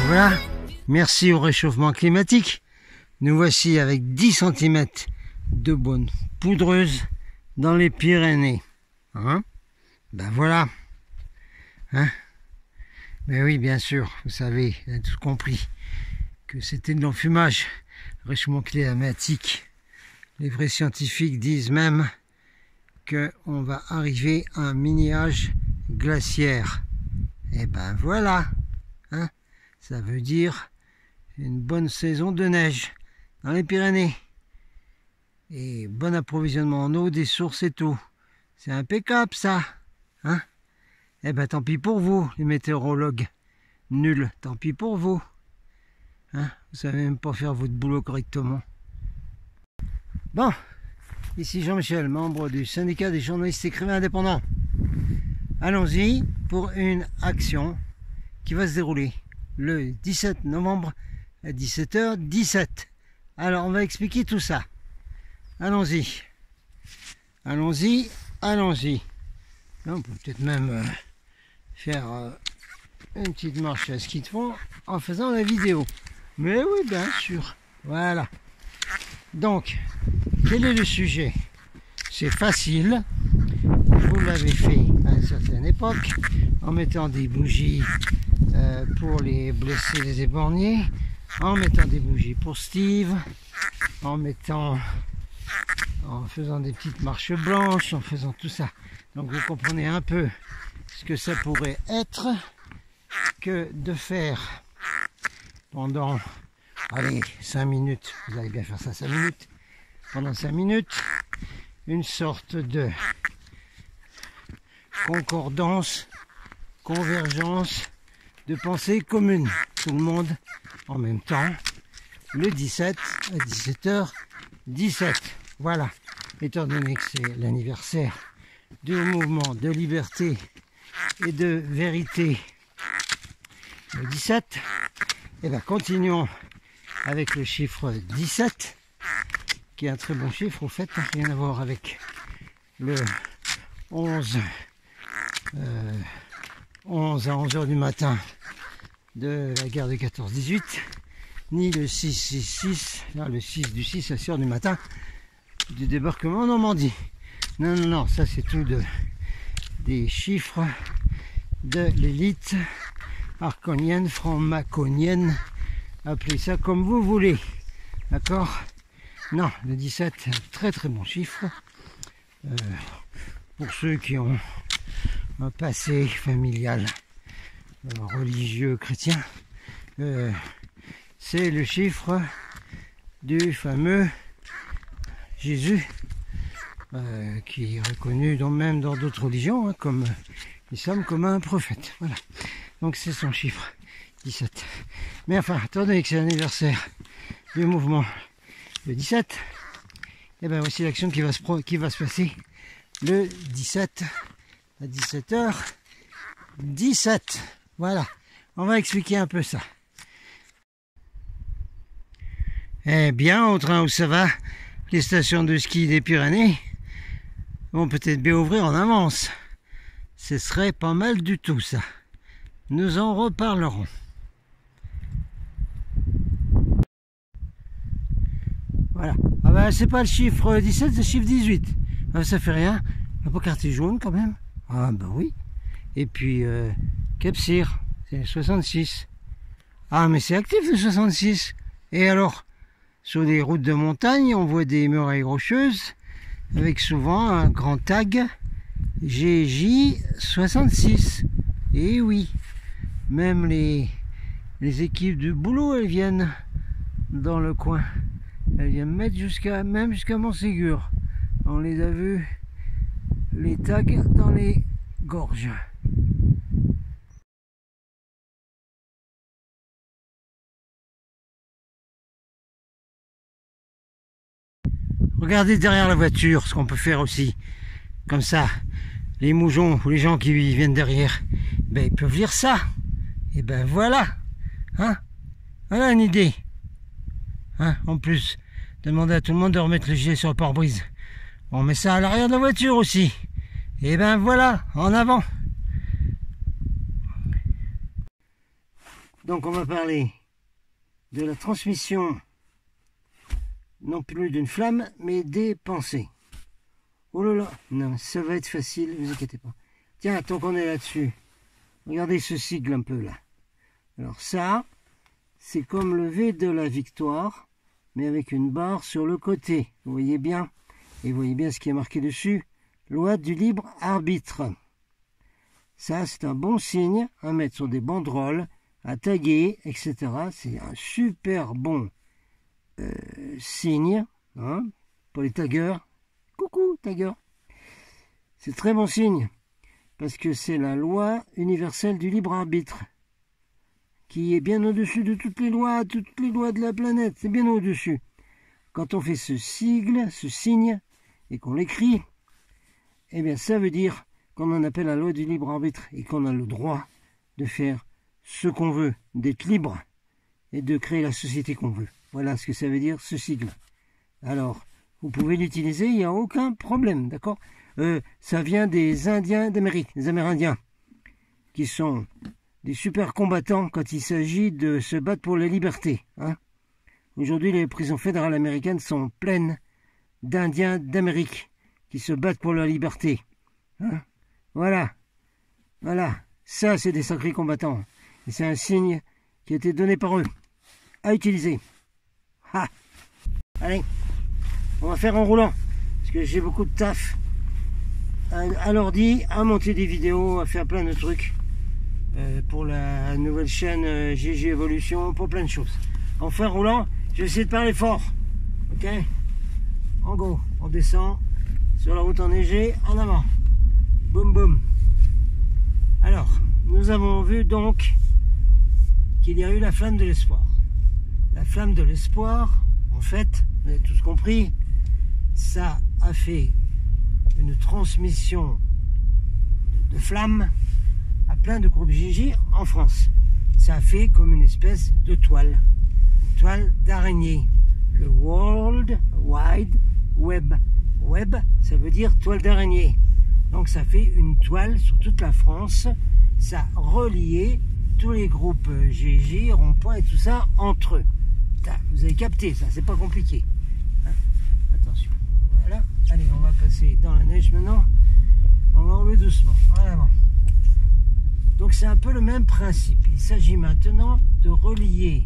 Voilà, merci au réchauffement climatique, nous voici avec 10 cm de bonne poudreuse dans les Pyrénées. Hein? Ben voilà. Hein? Mais oui, bien sûr, vous savez, vous avez tout compris que c'était de l'enfumage. Le réchauffement climatique, les vrais scientifiques disent même qu'on va arriver à un mini-âge glaciaire. Et ben voilà, hein? Ça veut dire une bonne saison de neige dans les Pyrénées. Et bon approvisionnement en eau des sources et tout. C'est impeccable ça, hein? Eh ben tant pis pour vous, les météorologues. Nuls, tant pis pour vous. Hein? Vous savez même pas faire votre boulot correctement. Bon, ici Jean-Michel, membre du syndicat des journalistes écrivains indépendants. Allons-y pour une action qui va se dérouler le 17 novembre à 17h17. Alors on va expliquer tout ça. Allons-y. Allons-y, allons-y. On peut peut-être même faire une petite marche à ski de fond en faisant la vidéo. Mais oui, bien sûr. Voilà. Donc, quel est le sujet? C'est facile. Vous l'avez fait à une certaine époque en mettant des bougies pour les blessés, les éborgnés, en mettant des bougies pour Steve, en faisant des petites marches blanches, en faisant tout ça. Donc vous comprenez un peu ce que ça pourrait être que de faire pendant, allez, 5 minutes, vous allez bien faire ça 5 minutes, pendant 5 minutes, une sorte de concordance, convergence de pensée commune. Tout le monde en même temps, le 17 à 17h17. Voilà, étant donné que c'est l'anniversaire du mouvement de liberté et de vérité le 17, et bien continuons avec le chiffre 17, qui est un très bon chiffre au fait, rien à voir avec le 11 à 11h du matin de la guerre de 14-18, ni le 6-6-6, là, le 6 du 6 à 6h du matin du débarquement en Normandie. Non, non, non, ça c'est tout des chiffres de l'élite arconienne, franc-maconienne, appelez ça comme vous voulez. D'accord? Non, le 17, un très très bon chiffre. Pour ceux qui ont un passé familial religieux chrétien, c'est le chiffre du fameux Jésus, qui est reconnu même dans d'autres religions, hein, comme l'islam, comme un prophète. Voilà. Donc c'est son chiffre, 17. Mais enfin, étant donné que c'est l'anniversaire du mouvement le 17, et bien voici l'action qui va se passer le 17 à 17h17. Voilà, on va expliquer un peu ça. Eh bien, au train où ça va, les stations de ski des Pyrénées vont peut-être bien ouvrir en avance. Ce serait pas mal du tout ça. Nous en reparlerons. Voilà. Ah ben c'est pas le chiffre 17, c'est le chiffre 18. Ah, ça fait rien. La pancarte est jaune quand même. Ah ben oui. Et puis Cap-Cyr, c'est 66. Ah mais c'est actif le 66. Et alors, sur des routes de montagne, on voit des murailles rocheuses avec souvent un grand tag GJ66. Et oui, même les équipes de boulot, elles viennent dans le coin. Elles viennent mettre jusqu'à Montségur. On les a vus, les tags dans les gorges. Regardez derrière la voiture ce qu'on peut faire aussi. Comme ça, les moujons ou les gens qui viennent derrière, ben, ils peuvent lire ça. Et ben voilà. Hein? Voilà une idée. Hein? En plus, demander à tout le monde de remettre le gilet sur le pare-brise. On met ça à l'arrière de la voiture aussi. Et ben voilà, en avant. Donc on va parler de la transmission, non plus d'une flamme, mais des pensées. Oh là là, non, ça va être facile, ne vous inquiétez pas. Tiens, tant qu'on est là-dessus, regardez ce sigle un peu là. Alors ça, c'est comme le V de la victoire, mais avec une barre sur le côté. Vous voyez bien? Et vous voyez bien ce qui est marqué dessus. Loi du libre arbitre. Ça, c'est un bon signe à mettre sur des banderoles, à taguer, etc. C'est un super bon signe, hein, pour les tagueurs. Coucou, tagueur. C'est très bon signe, parce que c'est la loi universelle du libre arbitre, qui est bien au-dessus de toutes les lois de la planète. C'est bien au-dessus. Quand on fait ce sigle, ce signe, et qu'on l'écrit, eh bien ça veut dire qu'on en appelle la loi du libre arbitre et qu'on a le droit de faire ce qu'on veut, d'être libre et de créer la société qu'on veut. Voilà ce que ça veut dire, ce sigle. Alors, vous pouvez l'utiliser, il n'y a aucun problème, d'accord? Ça vient des Indiens d'Amérique, des Amérindiens, qui sont des super combattants quand il s'agit de se battre pour la liberté. Hein. Aujourd'hui, les prisons fédérales américaines sont pleines d'Indiens d'Amérique qui se battent pour leur liberté. Hein. Voilà. Voilà. Ça, c'est des sacrés combattants. Et c'est un signe qui a été donné par eux à utiliser. Ha. Allez, on va faire en roulant, parce que j'ai beaucoup de taf à l'ordi, à monter des vidéos, à faire plein de trucs pour la nouvelle chaîne GG Evolution, pour plein de choses. En fer roulant, je vais essayer de parler fort. Ok? En go, on descend sur la route enneigée, en avant. Boum boum. Alors, nous avons vu donc qu'il y a eu la flamme de l'espoir. La flamme de l'espoir, en fait, vous avez tous compris, ça a fait une transmission de flammes à plein de groupes Gigi en France. Ça a fait comme une espèce de toile d'araignée. Le World Wide Web. Web, ça veut dire toile d'araignée. Donc ça fait une toile sur toute la France. Ça a relié tous les groupes GG, rond-point et tout ça entre eux. Vous avez capté ça, c'est pas compliqué. Hein, attention, voilà. Allez, on va passer dans la neige maintenant. On va rouler doucement, en avant. Donc c'est un peu le même principe. Il s'agit maintenant de relier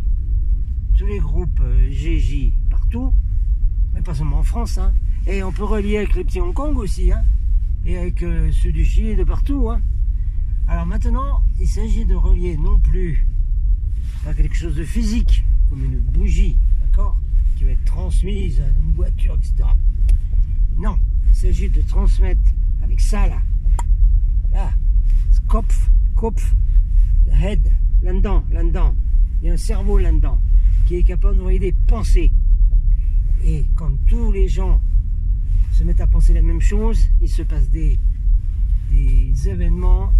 tous les groupes GJ partout, mais pas seulement en France. Hein. Et on peut relier avec les petits Hong Kong aussi, hein, et avec ceux du Chili de partout. Hein. Alors maintenant, il s'agit de relier non plus pas quelque chose de physique, comme une bougie, d'accord, qui va être transmise à une voiture, etc. Non, il s'agit de transmettre avec ça là, Kopf, head, là-dedans, il y a un cerveau là-dedans qui est capable d'envoyer des pensées. Et quand tous les gens se mettent à penser la même chose, il se passe des événements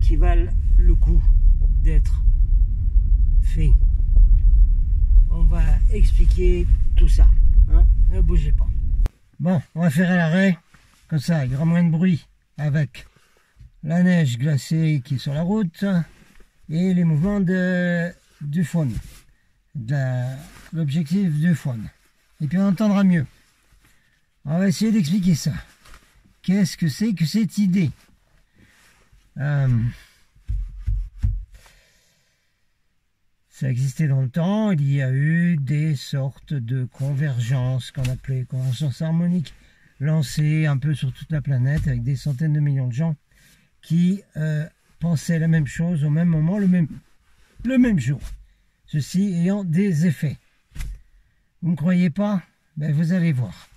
qui valent le coup d'être faits. On va expliquer tout ça. Hein, ne bougez pas. Bon, on va faire à l'arrêt. Comme ça, il y aura moins de bruit avec la neige glacée qui est sur la route et les mouvements du faune, l'objectif du faune. Et puis on entendra mieux. On va essayer d'expliquer ça. Qu'est-ce que c'est que cette idée? Ça existait dans le temps, il y a eu des sortes de convergences qu'on appelait convergence harmonique, lancées un peu sur toute la planète avec des centaines de millions de gens qui pensaient la même chose au même moment, le même jour. Ceci ayant des effets. Vous ne croyez pas? Ben vous allez voir.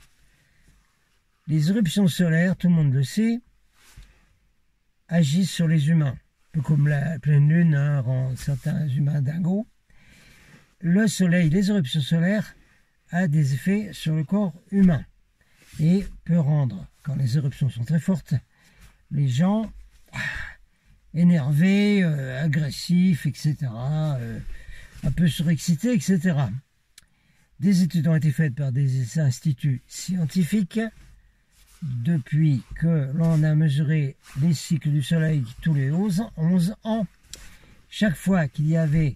Les éruptions solaires, tout le monde le sait, agissent sur les humains. Un peu comme la pleine lune rend certains humains dingos. Le soleil, les éruptions solaires, a des effets sur le corps humain et peut rendre, quand les éruptions sont très fortes, les gens énervés, agressifs, etc., un peu surexcités, etc. Des études ont été faites par des instituts scientifiques depuis que l'on a mesuré les cycles du soleil tous les 11 ans. Chaque fois qu'il y avait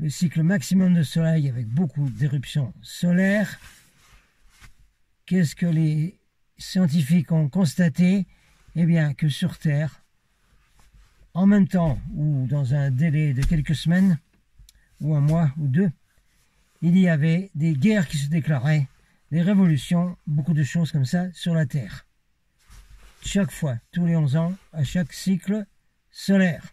le cycle maximum de soleil avec beaucoup d'éruptions solaires. Qu'est-ce que les scientifiques ont constaté? Eh bien, que sur Terre, en même temps ou dans un délai de quelques semaines, ou un mois ou deux, il y avait des guerres qui se déclaraient, des révolutions, beaucoup de choses comme ça sur la Terre. Chaque fois, tous les 11 ans, à chaque cycle solaire.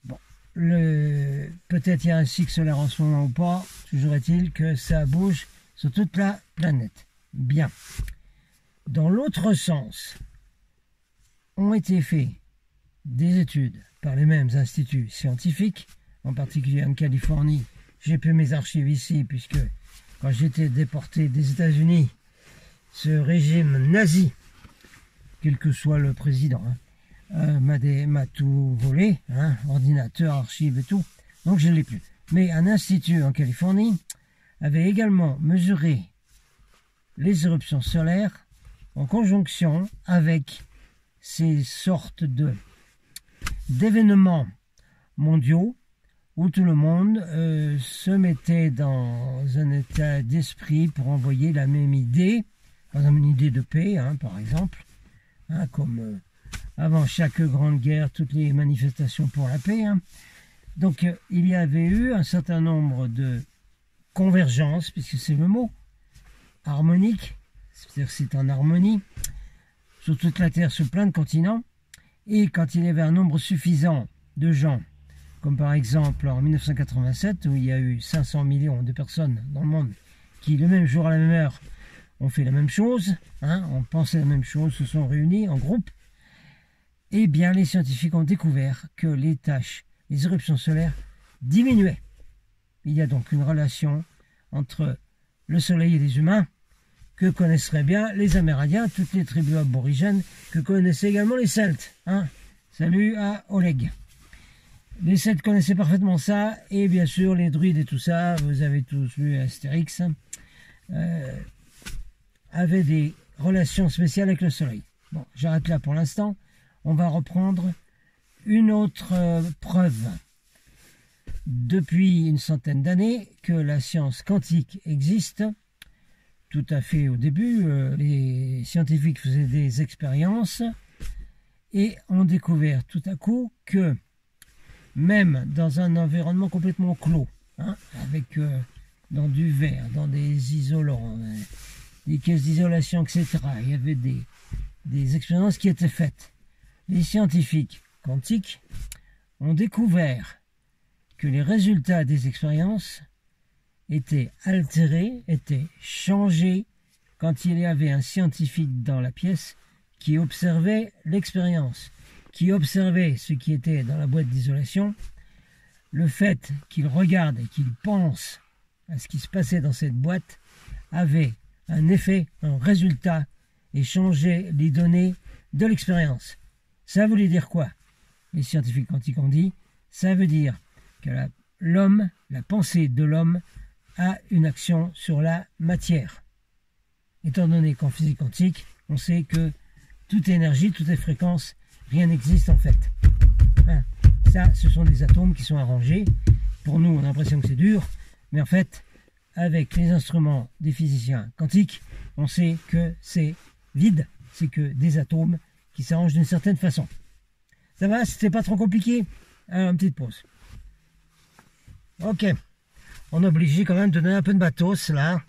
Bon, peut-être il y a un cycle solaire en ce moment ou pas, toujours est-il que ça bouge sur toute la planète. Bien. Dans l'autre sens, ont été faites des études par les mêmes instituts scientifiques, en particulier en Californie. J'ai pu mes archives ici, puisque quand j'étais déporté des États-Unis, ce régime nazi, quel que soit le président, m'a tout volé, ordinateur, archives et tout, donc je ne l'ai plus. Mais un institut en Californie avait également mesuré les éruptions solaires en conjonction avec ces sortes d'événements mondiaux où tout le monde se mettait dans un état d'esprit pour envoyer la même idée, par exemple une idée de paix, par exemple, comme avant chaque grande guerre, toutes les manifestations pour la paix. Donc il y avait eu un certain nombre de convergences, puisque c'est le mot, harmonique, c'est-à-dire que c'est en harmonie, sur toute la Terre, sur plein de continents, et quand il y avait un nombre suffisant de gens, comme par exemple en 1987, où il y a eu 500 millions de personnes dans le monde qui, le même jour à la même heure, ont fait la même chose, ont pensé la même chose, se sont réunis en groupe, eh bien les scientifiques ont découvert que les éruptions solaires diminuaient. Il y a donc une relation entre le soleil et les humains que connaisseraient bien les Amérindiens, toutes les tribus aborigènes, que connaissaient également les Celtes. Salut à Oleg. Les Celtes connaissaient parfaitement ça, et bien sûr les druides et tout ça, vous avez tous lu Astérix, avaient des relations spéciales avec le soleil. Bon, j'arrête là pour l'instant. On va reprendre une autre preuve. Depuis une centaine d'années que la science quantique existe, tout à fait au début, les scientifiques faisaient des expériences et ont découvert tout à coup que même dans un environnement complètement clos, avec dans du verre, dans des isolants, des caisses d'isolation, etc., il y avait des expériences qui étaient faites. Les scientifiques quantiques ont découvert que les résultats des expériences étaient altérés, étaient changés quand il y avait un scientifique dans la pièce qui observait l'expérience, qui observait ce qui était dans la boîte d'isolation. Le fait qu'il regarde et qu'il pense à ce qui se passait dans cette boîte avait un effet, un résultat, et changeait les données de l'expérience. Ça voulait dire quoi? Les scientifiques quantiques ont dit, ça veut dire que la pensée de l'homme a une action sur la matière. Étant donné qu'en physique quantique, on sait que toute énergie, toute fréquence, rien n'existe en fait. Ça, ce sont des atomes qui sont arrangés. Pour nous, on a l'impression que c'est dur, mais en fait, avec les instruments des physiciens quantiques, on sait que c'est vide, c'est que des atomes qui s'arrangent d'une certaine façon. Ça va, c'était pas trop compliqué? Alors, une petite pause. Ok, on est obligé quand même de donner un peu de matos là.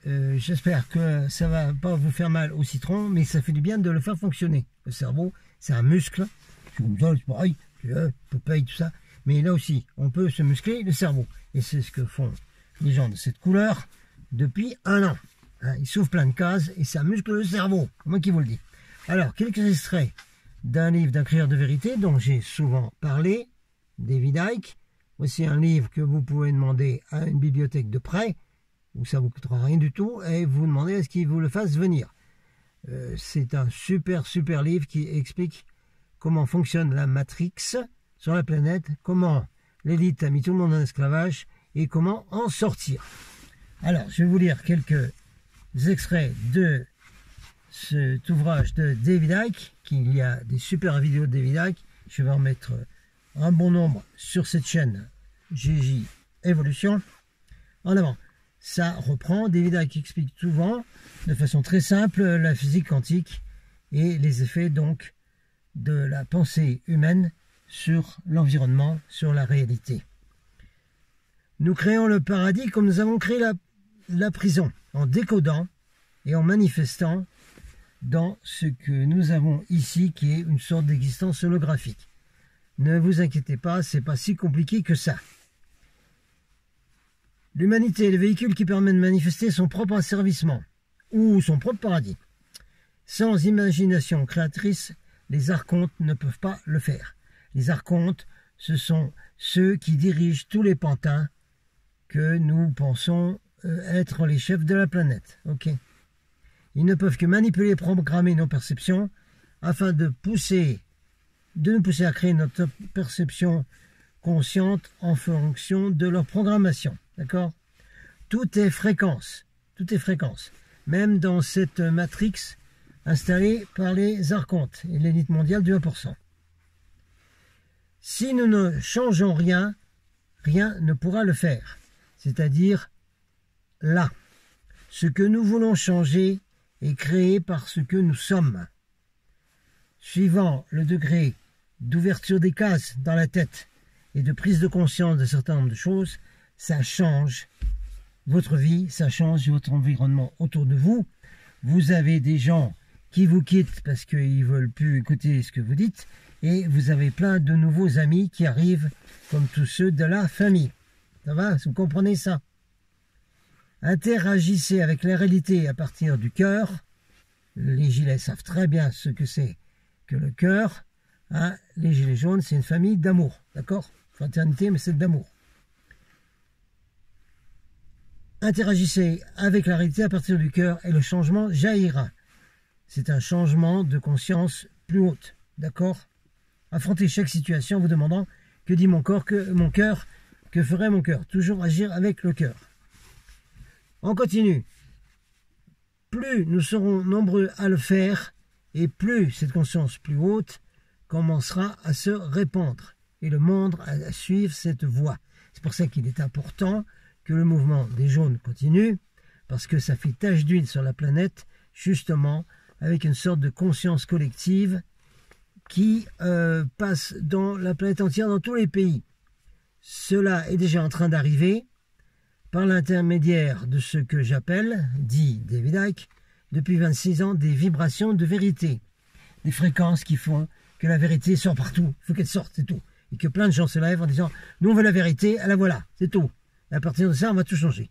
J'espère que ça va pas vous faire mal au citron, mais ça fait du bien de le faire fonctionner. Le cerveau, c'est un muscle, c'est comme ça, c'est pareil, Popeye, tout ça. Mais là aussi, on peut se muscler le cerveau. Et c'est ce que font les gens de cette couleur depuis 1 an. Ils s'ouvrent plein de cases et ça muscle le cerveau, moi qui vous le dis. Alors, quelques extraits d'un livre d'un crieur de vérité dont j'ai souvent parlé, David Icke. Voici un livre que vous pouvez demander à une bibliothèque de prêt, où ça ne vous coûtera rien du tout, et vous demandez à ce qu'il vous le fasse venir. C'est un super livre qui explique comment fonctionne la Matrix sur la planète, comment l'élite a mis tout le monde en esclavage, et comment en sortir. Alors, je vais vous lire quelques extraits de cet ouvrage de David Icke, qu'il y a des super vidéos de David Icke, je vais en mettre un bon nombre sur cette chaîne GJ Évolution. En avant, ça reprend. David Icke explique souvent, de façon très simple, la physique quantique et les effets donc de la pensée humaine sur l'environnement, sur la réalité. Nous créons le paradis comme nous avons créé la prison, en décodant et en manifestant dans ce que nous avons ici, qui est une sorte d'existence holographique. Ne vous inquiétez pas, c'est pas si compliqué que ça. L'humanité est le véhicule qui permet de manifester son propre asservissement, ou son propre paradis. Sans imagination créatrice, les archontes ne peuvent pas le faire. Les archontes, ce sont ceux qui dirigent tous les pantins que nous pensons être les chefs de la planète. Ok. Ils ne peuvent que manipuler et programmer nos perceptions afin de nous pousser à créer notre perception consciente en fonction de leur programmation. D'accord? Tout est fréquence. Tout est fréquence. Même dans cette matrix installée par les archontes et l'élite mondiale du 1%. Si nous ne changeons rien, rien ne pourra le faire. C'est-à-dire, là, ce que nous voulons changer est créé par ce que nous sommes. Suivant le degré d'ouverture des cases dans la tête et de prise de conscience de certain nombre de choses, ça change votre vie, ça change votre environnement autour de vous. Vous avez des gens qui vous quittent parce qu'ils ne veulent plus écouter ce que vous dites, et vous avez plein de nouveaux amis qui arrivent, comme tous ceux de la famille. Ça va? Vous comprenez ça? Interagissez avec la réalité à partir du cœur. Les gilets savent très bien ce que c'est que le cœur. Hein? Les gilets jaunes, c'est une famille d'amour. D'accord? Fraternité, mais c'est d'amour. Interagissez avec la réalité à partir du cœur et le changement jaillira. C'est un changement de conscience plus haute. D'accord? Affrontez chaque situation en vous demandant que dit mon corps, que ferait mon cœur. Toujours agir avec le cœur. On continue. Plus nous serons nombreux à le faire, et plus cette conscience plus haute commencera à se répandre, et le monde à suivre cette voie. C'est pour ça qu'il est important que le mouvement des jaunes continue, parce que ça fait tache d'huile sur la planète, justement, avec une sorte de conscience collective qui passe dans la planète entière, dans tous les pays. Cela est déjà en train d'arriver par l'intermédiaire de ce que j'appelle, dit David Icke, depuis 26 ans, des vibrations de vérité. Des fréquences qui font que la vérité sort partout. Il faut qu'elle sorte, c'est tout. Et que plein de gens se lèvent en disant « Nous, on veut la vérité, la voilà, c'est tout. » Et à partir de ça, on va tout changer.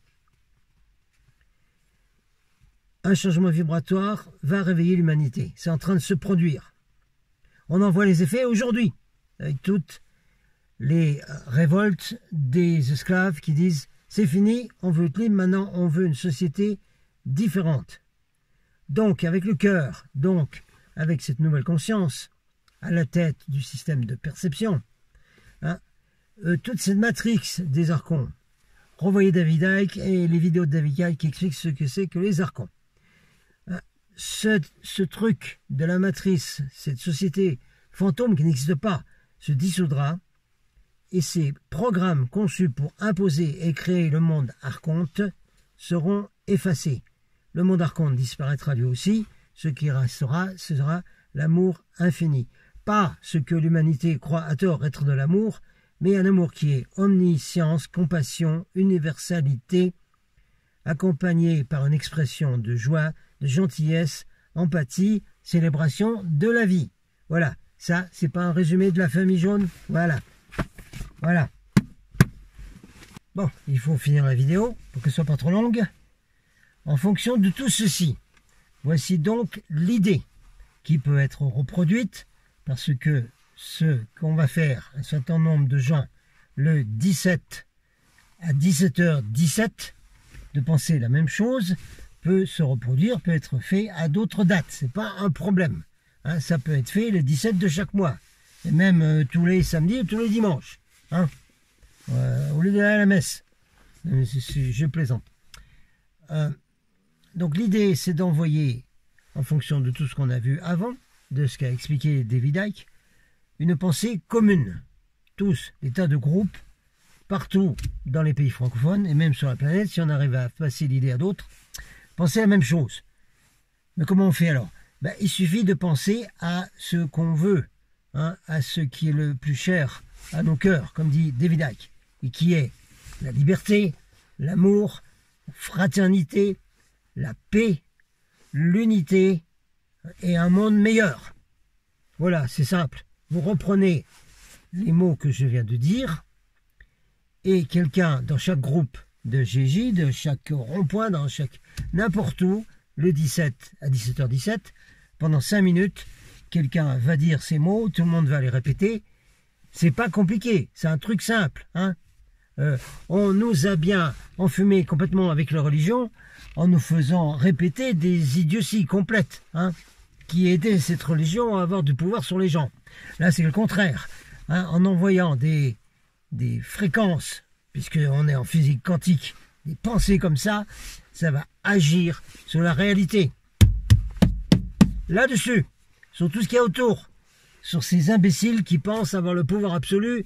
Un changement vibratoire va réveiller l'humanité. C'est en train de se produire. On en voit les effets aujourd'hui, avec toutes les révoltes des esclaves qui disent « C'est fini, on veut être libre, maintenant on veut une société différente. » Donc, avec le cœur, donc avec cette nouvelle conscience, à la tête du système de perception, hein, toute cette matrix des archons, revoyez David Icke et les vidéos de David Icke qui expliquent ce que c'est que les archons. Ce truc de la matrice, cette société fantôme qui n'existe pas, se dissoudra, et ces programmes conçus pour imposer et créer le monde archonte seront effacés. Le monde archonte disparaîtra lui aussi, ce qui restera, ce sera l'amour infini. Pas ce que l'humanité croit à tort être de l'amour, mais un amour qui est omniscience, compassion, universalité, accompagné par une expression de joie, de gentillesse, empathie, célébration de la vie. Voilà, ça, c'est pas un résumé de la famille jaune. Voilà. Voilà. Bon, il faut finir la vidéo pour que ce soit pas trop longue. En fonction de tout ceci, voici donc l'idée qui peut être reproduite parce que ce qu'on va faire, un certain nombre de gens, le 17 à 17h17, de penser la même chose, peut se reproduire, peut être fait à d'autres dates. C'est pas un problème. Hein, ça peut être fait le 17 de chaque mois. Et même tous les samedis ou tous les dimanches. Hein, au lieu d'aller à la messe. Je plaisante. Donc l'idée, c'est d'envoyer, en fonction de tout ce qu'on a vu avant, de ce qu'a expliqué David Icke, une pensée commune. tous, des tas de groupes, partout dans les pays francophones, et même sur la planète, si on arrive à passer l'idée à d'autres, pensez à la même chose. Mais comment on fait alors? Ben, il suffit de penser à ce qu'on veut, hein, à ce qui est le plus cher à nos cœurs, comme dit David Icke, et qui est la liberté, l'amour, la fraternité, la paix, l'unité et un monde meilleur. Voilà, c'est simple. Vous reprenez les mots que je viens de dire et quelqu'un dans chaque groupe de GJ, de chaque rond-point, dans chaque n'importe où, le 17 à 17h17, pendant 5 minutes, quelqu'un va dire ces mots, tout le monde va les répéter. C'est pas compliqué, c'est un truc simple, hein. On nous a bien enfumé complètement avec la religion en nous faisant répéter des idioties complètes, hein, qui aidaient cette religion à avoir du pouvoir sur les gens. Là, c'est le contraire, hein, en envoyant des fréquences, puisqu'on est en physique quantique, des pensées comme ça va agir sur la réalité. Là-dessus, sur tout ce qu'il y a autour, sur ces imbéciles qui pensent avoir le pouvoir absolu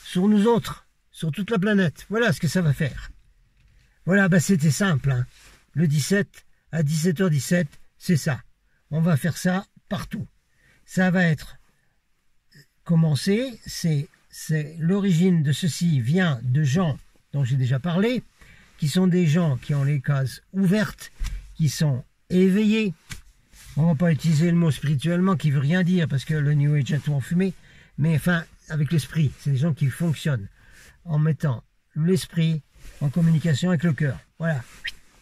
sur nous autres, sur toute la planète. Voilà ce que ça va faire. Voilà, bah c'était simple, hein. Le 17 à 17h17, c'est ça. On va faire ça partout. Ça va être commencé, c'est l'origine de ceci vient de gens dont j'ai déjà parlé, qui sont des gens qui ont les cases ouvertes, qui sont éveillés. On ne va pas utiliser le mot spirituellement qui veut rien dire parce que le New Age a tout enfumé, mais enfin avec l'esprit, c'est des gens qui fonctionnent en mettant l'esprit en communication avec le cœur. Voilà.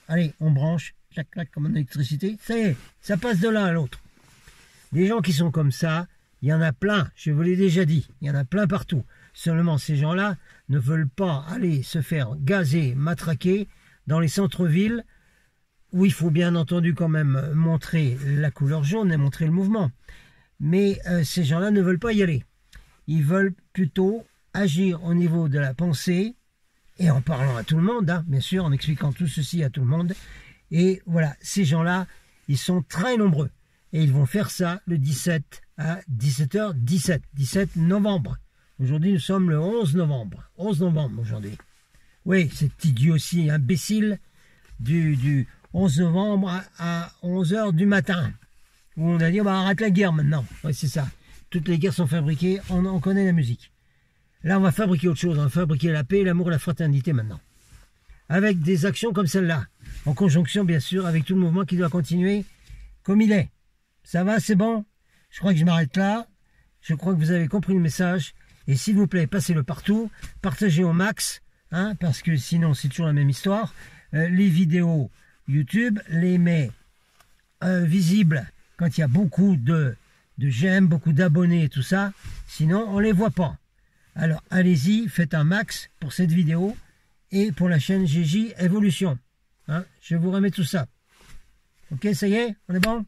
Allez, on branche, clac clac comme en électricité, ça y est, ça passe de l'un à l'autre. Des gens qui sont comme ça, il y en a plein, je vous l'ai déjà dit, il y en a plein partout. Seulement ces gens-là ne veulent pas aller se faire gazer, matraquer dans les centres-villes où il faut bien entendu quand même montrer la couleur jaune et montrer le mouvement. Mais ces gens-là ne veulent pas y aller. Ils veulent plutôt agir au niveau de la pensée et en parlant à tout le monde, hein, bien sûr, en expliquant tout ceci à tout le monde. Et voilà, ces gens-là, ils sont très nombreux. Et ils vont faire ça le 17 à 17h17, 17 novembre. Aujourd'hui, nous sommes le 11 novembre. 11 novembre aujourd'hui. Oui, cet idiotie imbécile du 11 novembre à 11h du matin. Où on a dit, on va arrêter la guerre maintenant. Oui, c'est ça. Toutes les guerres sont fabriquées, on connaît la musique. Là, on va fabriquer autre chose. On va fabriquer la paix, l'amour et la fraternité maintenant. Avec des actions comme celle-là. En conjonction, bien sûr, avec tout le mouvement qui doit continuer comme il est. Ça va, c'est bon? Je crois que je m'arrête là. Je crois que vous avez compris le message. Et s'il vous plaît, passez-le partout. Partagez au max, hein, parce que sinon, c'est toujours la même histoire. Les vidéos YouTube, les met visibles quand il y a beaucoup de j'aime, beaucoup d'abonnés et tout ça. Sinon, on ne les voit pas. Alors, allez-y, faites un max pour cette vidéo et pour la chaîne GJ Evolution. Hein, je vous remets tout ça. Ok, ça y est, on est bon?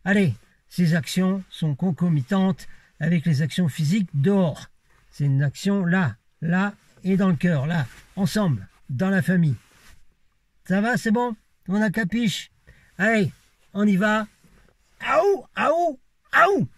Allez, ces actions sont concomitantes avec les actions physiques dehors. C'est une action là, là et dans le cœur, là, ensemble, dans la famille. Ça va, c'est bon? On a capiche? Allez, on y va. Aou, aou, aou!